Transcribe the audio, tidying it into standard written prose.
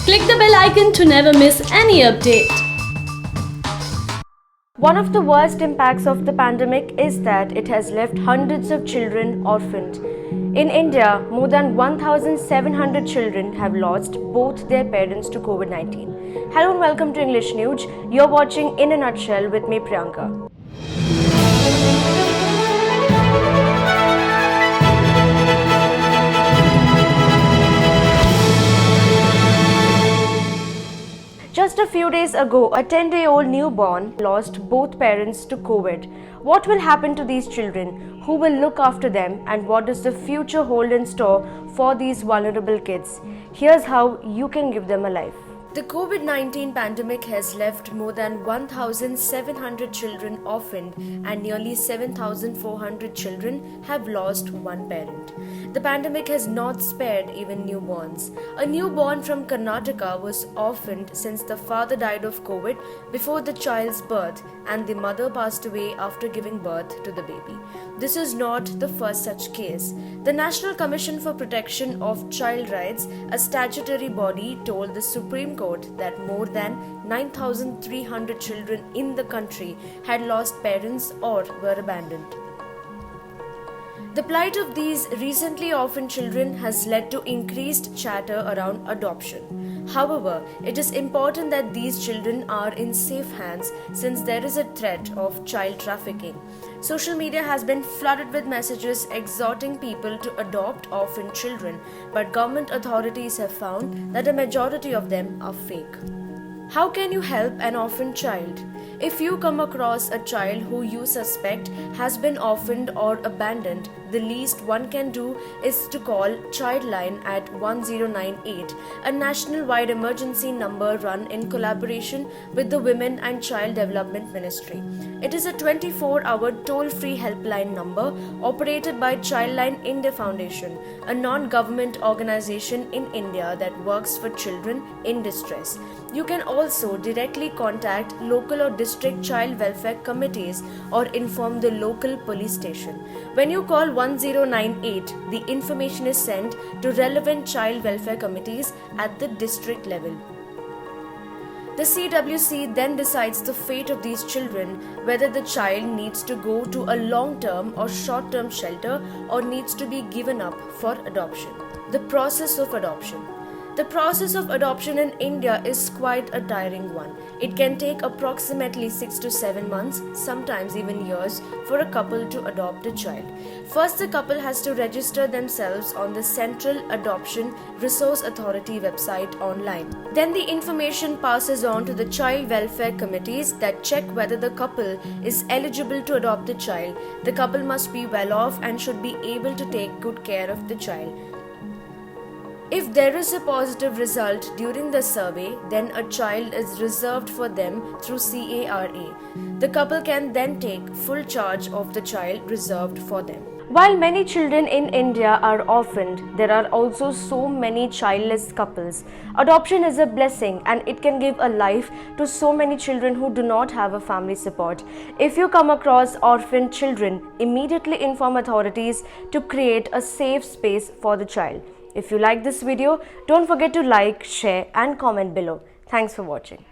Click the bell icon to never miss any update. One of the worst impacts of the pandemic is that it has left hundreds of children orphaned. In India, more than 1,700 children have lost both their parents to COVID-19. Hello and welcome to English News. You're watching In a Nutshell with me, Priyanka. Just a few days ago, a 10-day-old newborn lost both parents to COVID. What will happen to these children? Who will look after them? And what does the future hold in store for these vulnerable kids? Here's how you can give them a life. The COVID-19 pandemic has left more than 1,700 children orphaned and nearly 7,400 children have lost one parent. The pandemic has not spared even newborns. A newborn from Karnataka was orphaned since the father died of COVID before the child's birth and the mother passed away after giving birth to the baby. This is not the first such case. The National Commission for Protection of Child Rights, a statutory body, told the Supreme Court that more than 9,300 children in the country had lost parents or were abandoned. The plight of these recently orphaned children has led to increased chatter around adoption. However, it is important that these children are in safe hands since there is a threat of child trafficking. Social media has been flooded with messages exhorting people to adopt orphaned children, but government authorities have found that a majority of them are fake. How can you help an orphaned child? If you come across a child who you suspect has been orphaned or abandoned, the least one can do is to call Childline at 1098, a national-wide emergency number run in collaboration with the Women and Child Development Ministry. It is a 24-hour toll-free helpline number operated by Childline India Foundation, a non-government organization in India that works for children in distress. You can also directly contact local or district child welfare committees or inform the local police station. When you call 1098, the information is sent to relevant child welfare committees at the district level. The CWC then decides the fate of these children, whether the child needs to go to a long-term or short-term shelter or needs to be given up for adoption. The process of adoption. The process of adoption in India is quite a tiring one. It can take approximately 6 to 7 months, sometimes even years, for a couple to adopt a child. First, the couple has to register themselves on the Central Adoption Resource Authority website online. Then the information passes on to the child welfare committees that check whether the couple is eligible to adopt the child. The couple must be well off and should be able to take good care of the child. If there is a positive result during the survey, then a child is reserved for them through CARA. The couple can then take full charge of the child reserved for them. While many children in India are orphaned, there are also so many childless couples. Adoption is a blessing and it can give a life to so many children who do not have a family support. If you come across orphaned children, immediately inform authorities to create a safe space for the child. If you like this video, don't forget to like, share and comment below. Thanks for watching.